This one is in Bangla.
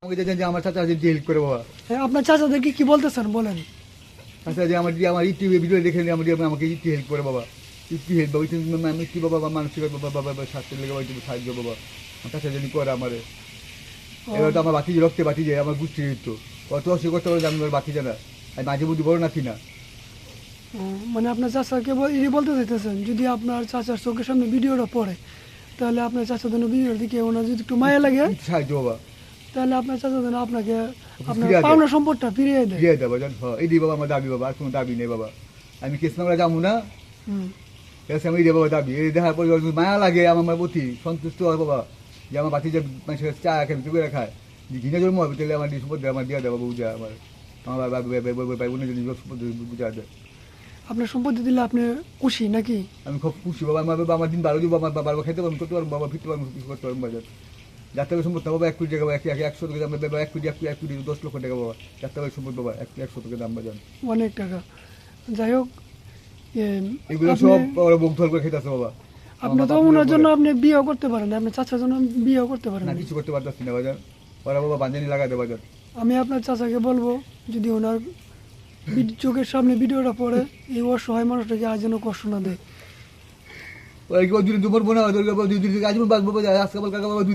আমাকে যে আমার চাচা যে হেল্প করে বাবা। হ্যাঁ, আপনার চাচাদেরকে কি বলতেছেন বলেন? আচ্ছা যে আমার ইউটিউবে ভিডিও দেখে আমাকে ইটি হেল্প করে বাবা, ইটি হেল্প বাবা, আমি কি বাবা মানসিক বাবা স্বাস্থ্যের লেগে বাবা সাহায্য বাবা, আমার চাচা যদি করে আমারে। এবার তো আমার বাতি রক্তে বাতি যায়, আমার গুষ্টি দিত কত অসুখ করতে পারে আমি বাতি জানা, আমি মাঝে বুদ্ধি বড় নাকি না। মানে আপনার চাচাকে বলতে চাইতেছেন যদি আপনার চাচার চোখের সামনে ভিডিওটা পড়ে তাহলে আপনার চাচা যেন ভিডিওর দিকে ওনার যদি একটু মায়া লাগে সাহায্য বাবা, তাহলে আপনার চাচা যেন আপনাকে আপনার ফিরিয়ে দেয়। পাওনা সম্পদটা ফিরিয়ে দেয়। দিয়ে দেবো জান, এই দিয়ে বাবা আমার দাবি বাবা, আর কোনো দাবি নেই বাবা, আমি কেস মামলা যাবো না, হুম। আমি দিয়ে বাবা দাবি এই দেখার পর মায়া লাগে আমার প্রতি, সন্তুষ্ট হয় বাবা যে আমার বাতি যে মানুষের চা খায় করে খায়, যে ঘিনে জন্ম হবে তাহলে আমার সম্পদ আমার দিয়ে দেবো বুঝা, আমার ভাই বোনের যদি সম্পদ বুঝা দেয়। আপনার সম্পত্তি দিলে আপনি খুশি নাকি? আমি খুব খুশি বাবা, আমার দিন ভালো দিব, আমার বাবা খেতে পারবো, করতে পারবো বাবা, ফিরতে পারবো, কিছু করতে পারবো বাজার। যার থেকে সম্পদ বাবা 1 কোটি টাকা, 100 টাকা দাম বাবা, 1 কোটি 10 লক্ষ টাকা বাবা, যার থেকে সম্পদ বাবা 100 টাকা দাম বাজার। অনেক টাকা। যাই হোক, এগুলো সব ওরা বুক ধর করে খেতে আসে বাবা। আপনি তো ওনার জন্য আপনি বিয়েও করতে পারেন না, আপনি চাচার জন্য বিয়েও করতে পারেন না, না। কিছু করতে পারতেছি না বাজার, ওরা বাবা বাঞ্জানি লাগা দেয় বাজার। আমি আপনার চাচাকে বলবো যদি ওনার চোখের সামনে ভিডিওটা পড়ে এই অসহায় মানুষটাকে আর যেন কষ্ট না দেয়। ওই দুদিন তোমার বোনা আজকে বাবা, 2 দিন আজকে বাবা আজকে কালকে বাবা